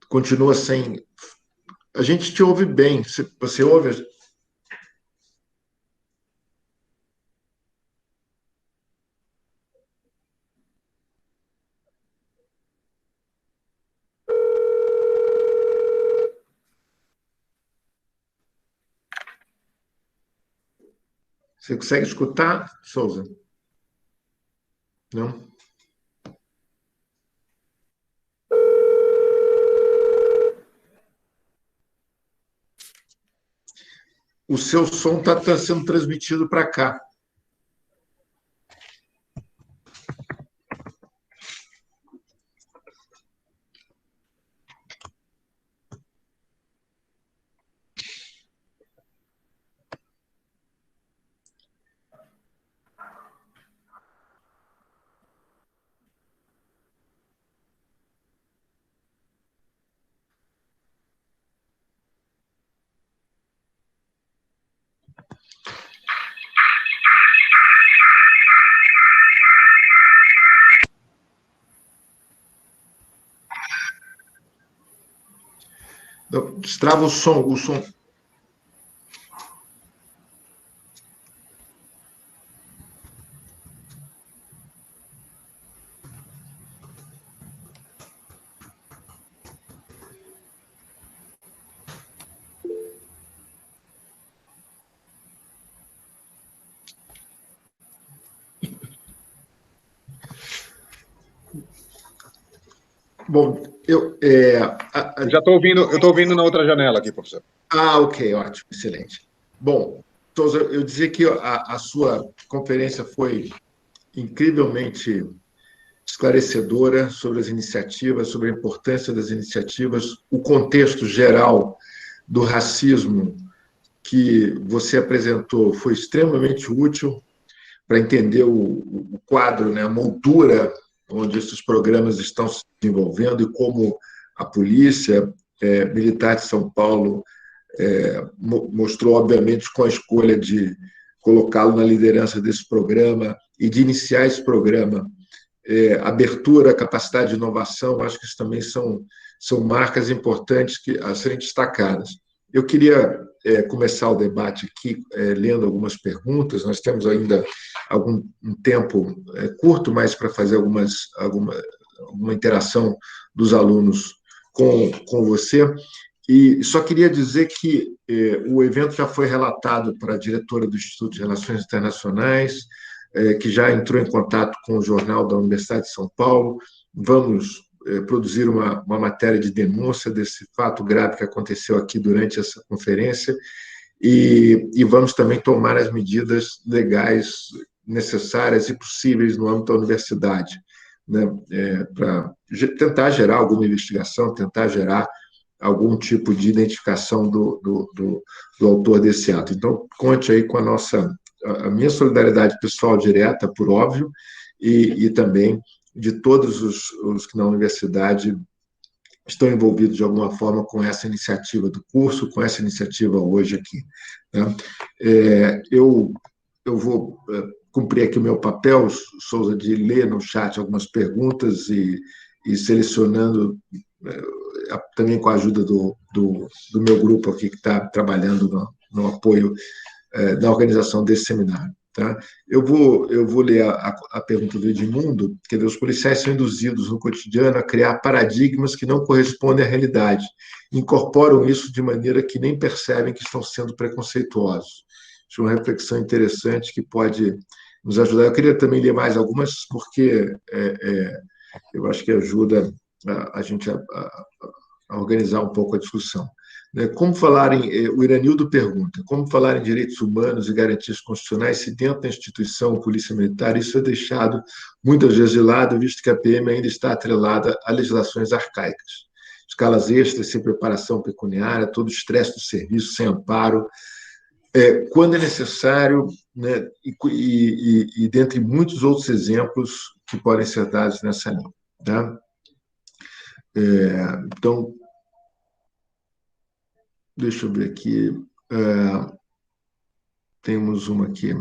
Speaker 2: Continua sem... A gente te ouve bem. Você ouve? Você consegue escutar, Souza? Não? O seu som está sendo transmitido para cá. Destrava o som, o som. Bom, eu
Speaker 3: Já estou ouvindo, eu estou ouvindo na outra janela aqui, professor.
Speaker 2: Ok, ótimo, excelente. Bom, Souza, eu dizia que a sua conferência foi incrivelmente esclarecedora sobre as iniciativas, sobre a importância das iniciativas, o contexto geral do racismo que você apresentou foi extremamente útil para entender o quadro, né, a moldura onde esses programas estão se desenvolvendo e como a Polícia Militar de São Paulo mostrou, obviamente, com a escolha de colocá-lo na liderança desse programa e de iniciar esse programa, abertura, capacidade de inovação, acho que isso também são são marcas importantes a serem destacadas. Eu queria começar o debate aqui lendo algumas perguntas. Nós temos ainda um tempo curto mais para fazer alguma interação dos alunos com você. E só queria dizer que o evento já foi relatado para a diretora do Instituto de Relações Internacionais, que já entrou em contato com o Jornal da Universidade de São Paulo. Vamos produzir uma matéria de denúncia desse fato grave que aconteceu aqui durante essa conferência e vamos também tomar as medidas legais necessárias e possíveis no âmbito da universidade, né, para tentar gerar alguma investigação, tentar gerar algum tipo de identificação do autor desse ato. Então, conte aí com a minha solidariedade pessoal direta, por óbvio, e também de todos os que na universidade estão envolvidos de alguma forma com essa iniciativa do curso, com essa iniciativa hoje aqui, né? Eu vou cumprir aqui o meu papel, Souza, de ler no chat algumas perguntas e selecionando, também com a ajuda do meu grupo aqui que está trabalhando no apoio da organização desse seminário. Tá? Eu vou ler a pergunta do Edmundo, que os policiais são induzidos no cotidiano a criar paradigmas que não correspondem à realidade, incorporam isso de maneira que nem percebem que estão sendo preconceituosos. Acho uma reflexão interessante que pode nos ajudar. Eu queria também ler mais algumas, porque eu acho que ajuda a gente a organizar um pouco a discussão. Como falar o Iranildo pergunta, como falar em direitos humanos e garantias constitucionais se dentro da instituição Polícia Militar isso é deixado muitas vezes de lado, visto que a PM ainda está atrelada a legislações arcaicas, escalas extras, sem preparação pecuniária, todo o estresse do serviço, sem amparo, quando é necessário, né, e dentre muitos outros exemplos que podem ser dados nessa linha. Tá? Então, deixa eu ver aqui. Temos uma aqui.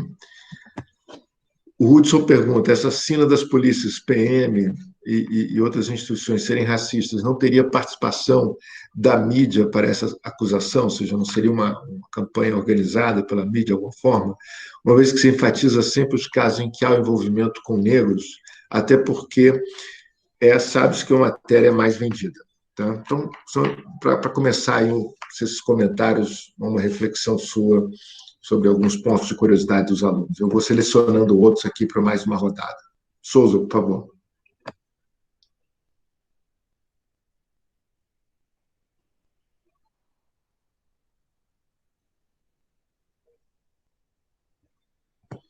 Speaker 2: O Hudson pergunta: essa sina das polícias PM e outras instituições serem racistas não teria participação da mídia para essa acusação? Ou seja, não seria uma campanha organizada pela mídia de alguma forma? Uma vez que se enfatiza sempre os casos em que há o envolvimento com negros, até porque sabe-se que a matéria é mais vendida. Tá? Então, para começar aí esses comentários, uma reflexão sua sobre alguns pontos de curiosidade dos alunos. Eu vou selecionando outros aqui para mais uma rodada. Souza, por favor.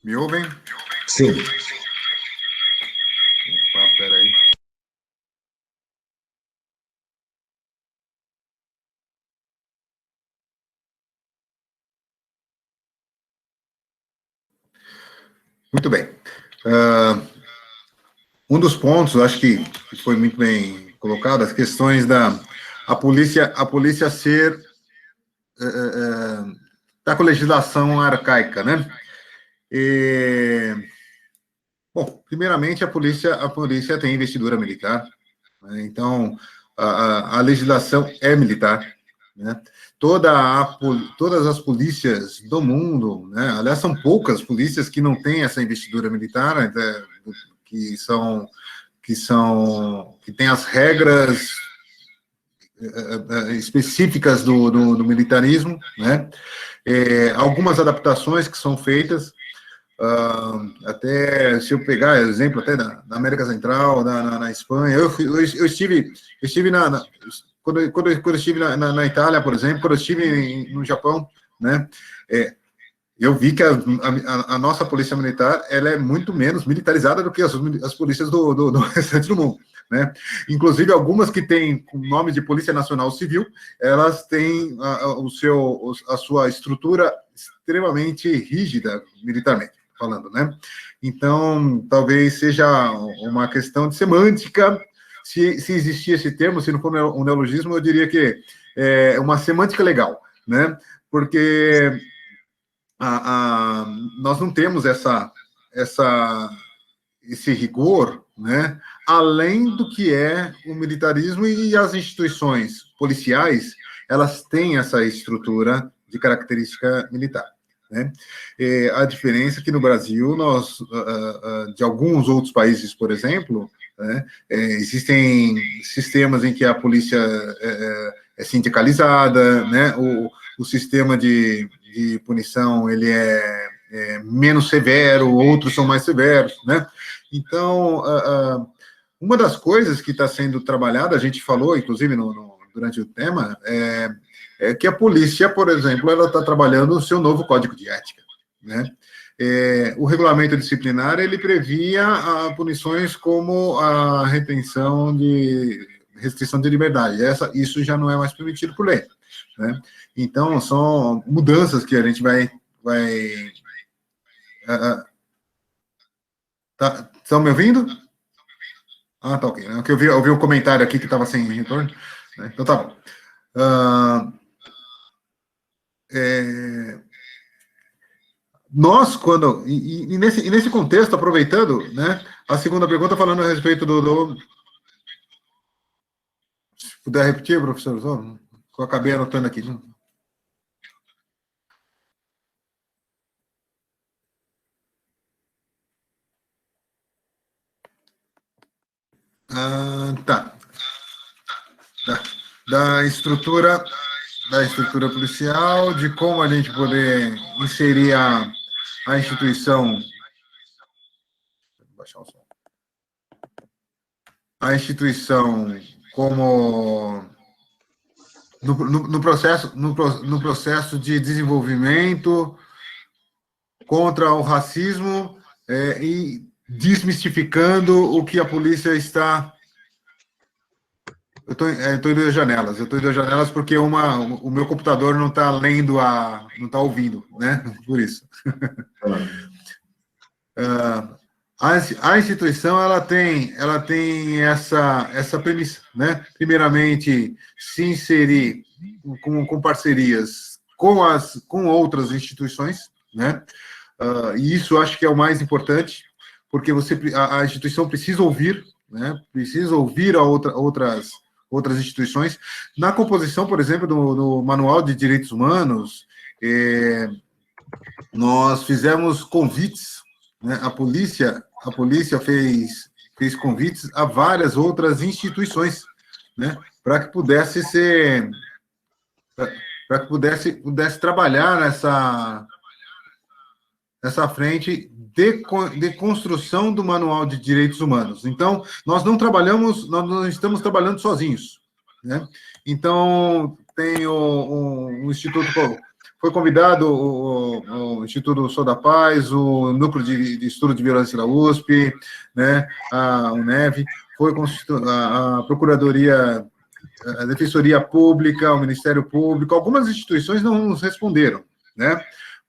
Speaker 1: Me ouvem?
Speaker 2: Sim.
Speaker 1: Opa, peraí. Muito bem. Um dos pontos, acho que foi muito bem colocado, as questões da polícia ser tá com legislação arcaica, né? Bom, primeiramente a polícia tem investidura militar, né? Então a legislação é militar, né? Todas as polícias do mundo, né? Aliás, são poucas polícias que não têm essa investidura militar, né? que têm as regras específicas do militarismo, né? Algumas adaptações que são feitas, até se eu pegar exemplo até da América Central, na Espanha, eu estive quando eu estive na Itália, por exemplo, quando eu estive no Japão, né? Eu vi que a nossa polícia militar ela é muito menos militarizada do que as polícias do restante do mundo, né? Inclusive, algumas que têm o nome de Polícia Nacional Civil, elas têm a sua estrutura extremamente rígida, militarmente falando, né? Então, talvez seja uma questão de semântica. Se existir esse termo, se não for um neologismo, eu diria que é uma semântica legal, né? Porque nós não temos esse rigor, né, além do que é o militarismo, e as instituições policiais, elas têm essa estrutura de característica militar, né? A diferença é que no Brasil, nós, de alguns outros países, por exemplo, né, existem sistemas em que a polícia é sindicalizada, né? O sistema de punição ele é menos severo, outros são mais severos, né? Então, uma das coisas que está sendo trabalhada, a gente falou, inclusive, durante o tema, é que a polícia, por exemplo, ela está trabalhando o seu novo código de ética, né? O regulamento disciplinar, ele previa punições como a restrição de liberdade. Isso já não é mais permitido por lei, né? Então, são mudanças que a gente vai estão me ouvindo? Ah, tá ok. Eu ouvi um comentário aqui que estava sem retorno, né? Então tá bom. Nós, quando... E nesse contexto, aproveitando, né, a segunda pergunta falando a respeito se puder repetir, professor, eu acabei anotando aqui. Tá. Da estrutura policial, de como a gente poder inserir a instituição. Baixar o som. A instituição como no processo de desenvolvimento contra o racismo, e desmistificando o que a polícia está... Eu estou indo das janelas porque o meu computador não está lendo, não está ouvindo, né? Por isso. A instituição, ela tem essa premissa, né? Primeiramente, se inserir com parcerias com outras instituições, né? E isso acho que é o mais importante, porque a instituição precisa ouvir, né? Precisa ouvir outras instituições. Na composição, por exemplo, do Manual de Direitos Humanos, nós fizemos convites, né? A polícia fez convites a várias outras instituições, né? Para que pudesse trabalhar nessa frente de construção do Manual de Direitos Humanos. Então, nós não estamos trabalhando sozinhos, né? Então, tem o Instituto, foi convidado o Instituto Sou da Paz, o Núcleo de Estudo de Violência da USP, né? A UNEV, foi a Procuradoria, a Defensoria Pública, o Ministério Público, algumas instituições não nos responderam, né?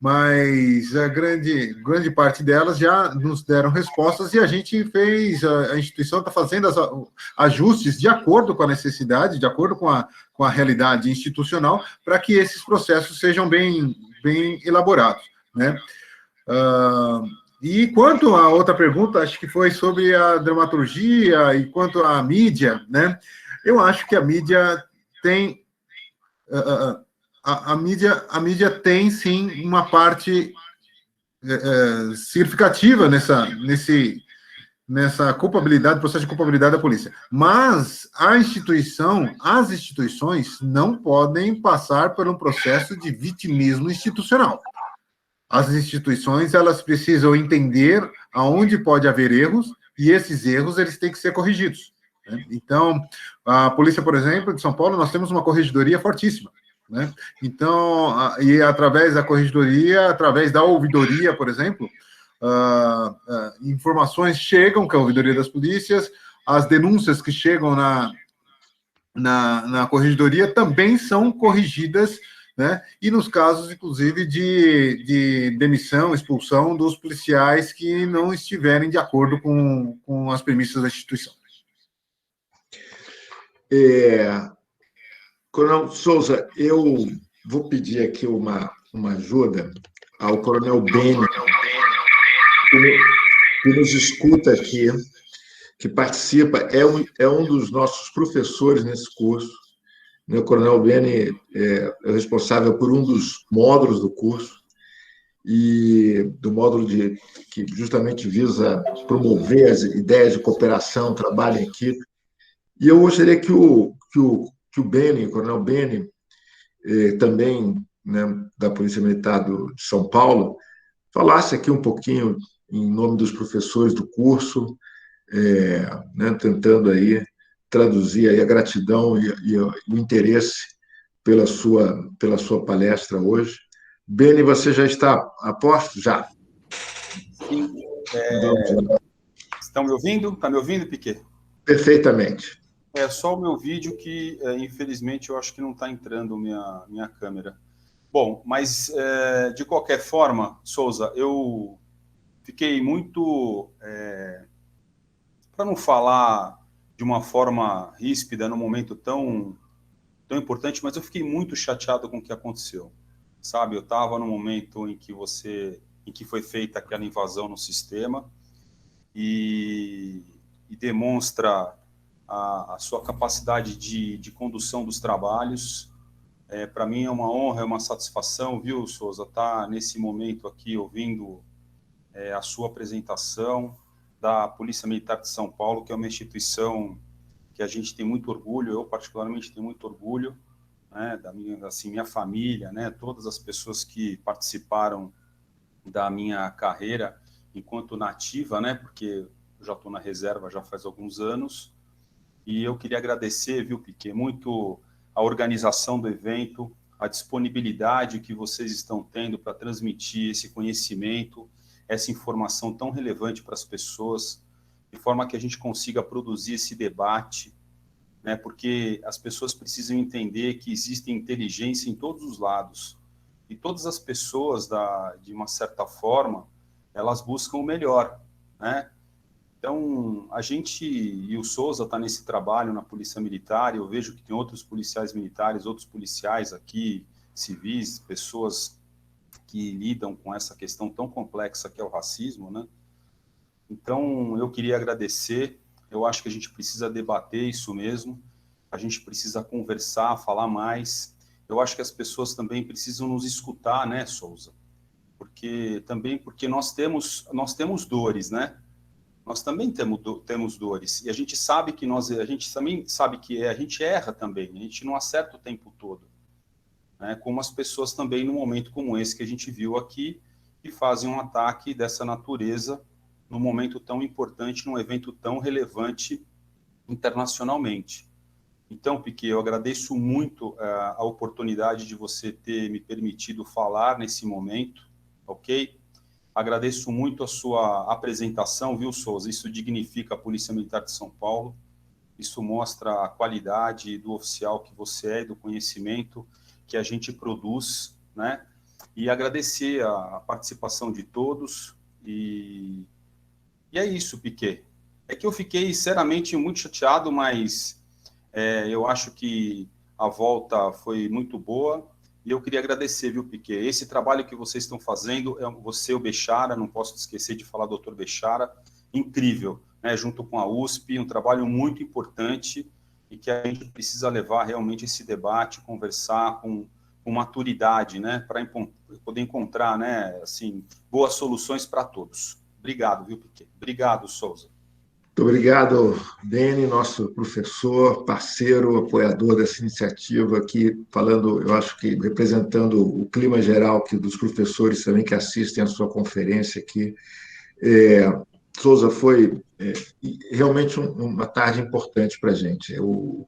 Speaker 1: Mas a grande parte delas já nos deram respostas, e a gente a instituição está fazendo ajustes de acordo com a necessidade, de acordo com a realidade institucional, para que esses processos sejam bem elaborados, né? E quanto à outra pergunta, acho que foi sobre a dramaturgia, e quanto à mídia, né? Eu acho que a mídia tem... A mídia tem, sim, uma parte significativa nessa culpabilidade, processo de culpabilidade da polícia. Mas as instituições não podem passar por um processo de vitimismo institucional. As instituições, elas precisam entender aonde pode haver erros, e esses erros, eles têm que ser corrigidos, né? Então, a polícia, por exemplo, de São Paulo, nós temos uma corregedoria fortíssima, né? Então, e através da corregedoria, através da ouvidoria, por exemplo, informações chegam com a ouvidoria das polícias, as denúncias que chegam na corregedoria também são corrigidas, né? E nos casos, inclusive, de demissão, expulsão dos policiais que não estiverem de acordo com as premissas da instituição.
Speaker 2: Coronel Souza, eu vou pedir aqui uma ajuda ao Coronel Bene, que nos escuta aqui. que participa, é um dos nossos professores nesse curso. O Coronel Beni é responsável por um dos módulos do curso, e do módulo que justamente visa promover as ideias de cooperação, trabalho em equipe. E eu gostaria que o Beni, o Coronel Beni, também, né, da Polícia Militar de São Paulo, falasse aqui um pouquinho em nome dos professores do curso, né, tentando aí traduzir aí a gratidão e o interesse pela sua palestra hoje. Beni, você já está a posto? Já.
Speaker 4: Sim. Estão me ouvindo? Está me ouvindo, Piquet?
Speaker 2: Perfeitamente.
Speaker 4: É só o meu vídeo que, infelizmente, eu acho que não está entrando minha câmera. Bom, mas, de qualquer forma, Souza, eu fiquei muito... para não falar de uma forma ríspida, num momento tão importante, mas eu fiquei muito chateado com o que aconteceu. Sabe, eu estava no momento em que foi feita aquela invasão no sistema e demonstra a sua capacidade de condução dos trabalhos. Para mim é uma honra, é uma satisfação, viu, Souza, estar nesse momento aqui ouvindo a sua apresentação da Polícia Militar de São Paulo, que é uma instituição que a gente tem muito orgulho, eu particularmente tenho muito orgulho, né, da minha família, né, todas as pessoas que participaram da minha carreira enquanto nativa, né, porque eu já estou na reserva já faz alguns anos, e eu queria agradecer, viu, Piquet, muito a organização do evento, a disponibilidade que vocês estão tendo para transmitir esse conhecimento, essa informação tão relevante para as pessoas, de forma que a gente consiga produzir esse debate, né, porque as pessoas precisam entender que existe inteligência em todos os lados, e todas as pessoas, de uma certa forma, elas buscam o melhor, né? Então, a gente, e o Souza está nesse trabalho na Polícia Militar, e eu vejo que tem outros policiais militares, outros policiais aqui, civis, pessoas que lidam com essa questão tão complexa que é o racismo, né? Então, eu queria agradecer. Eu acho que a gente precisa debater isso mesmo, a gente precisa conversar, falar mais. Eu acho que as pessoas também precisam nos escutar, né, Souza? Porque nós temos dores, né? Nós também temos dores, e a gente sabe que a gente também sabe que a gente erra também, a gente não acerta o tempo todo, né? Como as pessoas também, num momento como esse que a gente viu aqui, que fazem um ataque dessa natureza num momento tão importante, num evento tão relevante internacionalmente. Então, Piquet, eu agradeço muito a oportunidade de você ter me permitido falar nesse momento, ok? Agradeço muito a sua apresentação, viu, Souza? Isso dignifica a Polícia Militar de São Paulo, isso mostra a qualidade do oficial que você é, do conhecimento que a gente produz, né? E agradecer a participação de todos, e é isso, Piquet. É que eu fiquei, sinceramente, muito chateado, mas eu acho que a volta foi muito boa, e eu queria agradecer, viu, Piquet? Esse trabalho que vocês estão fazendo, você, o Bechara, não posso esquecer de falar do Dr. Bechara, incrível, né? Junto com a USP, um trabalho muito importante, e que a gente precisa levar realmente esse debate, conversar com maturidade, né? Para poder encontrar, né, assim, boas soluções para todos. Obrigado, viu, Piquet? Obrigado, Souza.
Speaker 2: Muito obrigado, Beni, nosso professor, parceiro, apoiador dessa iniciativa aqui, falando, eu acho que representando o clima geral aqui dos professores também que assistem a sua conferência aqui. Souza, foi realmente uma tarde importante para a gente. O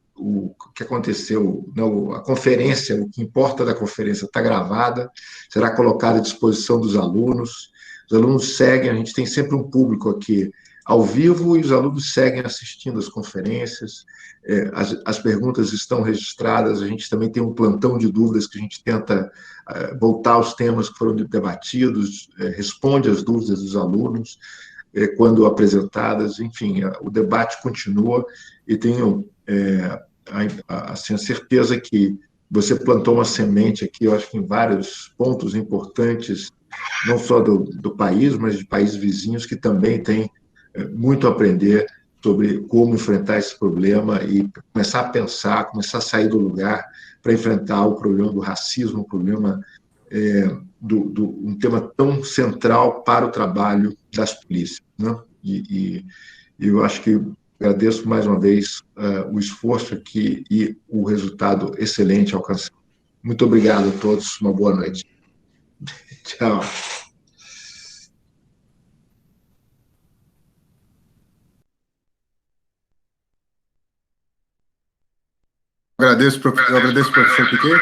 Speaker 2: que aconteceu, a conferência, o que importa da conferência está gravada, será colocada à disposição dos alunos. Os alunos seguem, a gente tem sempre um público aqui ao vivo, e os alunos seguem assistindo as conferências, as perguntas estão registradas, a gente também tem um plantão de dúvidas que a gente tenta voltar aos temas que foram debatidos, responde às dúvidas dos alunos quando apresentadas, enfim, o debate continua, e tenho assim, a certeza que você plantou uma semente aqui, eu acho que em vários pontos importantes, não só do país, mas de países vizinhos que também têm muito a aprender sobre como enfrentar esse problema e começar a pensar, começar a sair do lugar para enfrentar o problema do racismo, o problema um tema tão central para o trabalho das polícias, né? E eu acho que agradeço mais uma vez o esforço aqui e o resultado excelente alcançado. Muito obrigado a todos, uma boa noite. Tchau.
Speaker 1: Eu agradeço o professor Piquet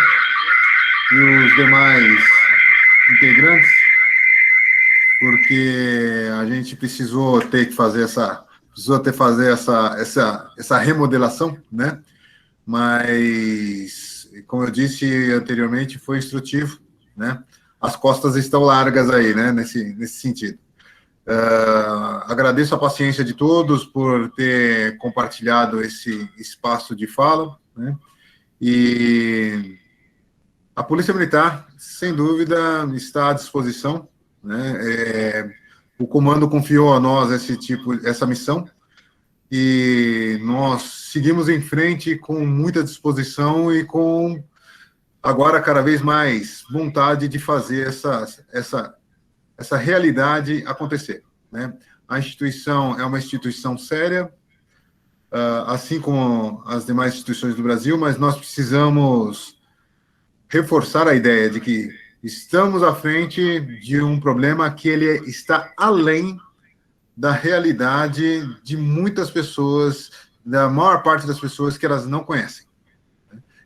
Speaker 1: e os demais integrantes, porque a gente precisou fazer essa remodelação, né? Mas, como eu disse anteriormente, foi instrutivo, né? As costas estão largas aí, né? Nesse sentido. Agradeço a paciência de todos por ter compartilhado esse espaço de fala, né? E a Polícia Militar, sem dúvida, está à disposição, né? O comando confiou a nós essa missão, e nós seguimos em frente com muita disposição e com, agora, cada vez mais vontade de fazer essa realidade acontecer, né? A instituição é uma instituição séria, assim como as demais instituições do Brasil, mas nós precisamos reforçar a ideia de que estamos à frente de um problema que ele está além da realidade de muitas pessoas, da maior parte das pessoas que elas não conhecem.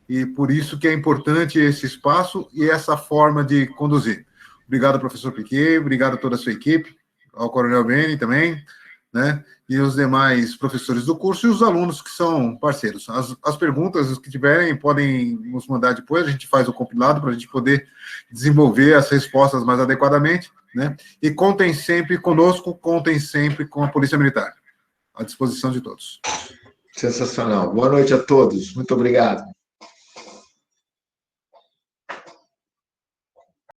Speaker 1: E por isso que é importante esse espaço e essa forma de conduzir. Obrigado, professor Piquet, obrigado a toda a sua equipe, ao Coronel Beni também, né? E os demais professores do curso e os alunos que são parceiros. As perguntas, os que tiverem, podem nos mandar depois, a gente faz o compilado para a gente poder desenvolver as respostas mais adequadamente, né? E contem sempre conosco, contem sempre com a Polícia Militar, à disposição de todos.
Speaker 2: Sensacional. Boa noite a todos. Muito obrigado.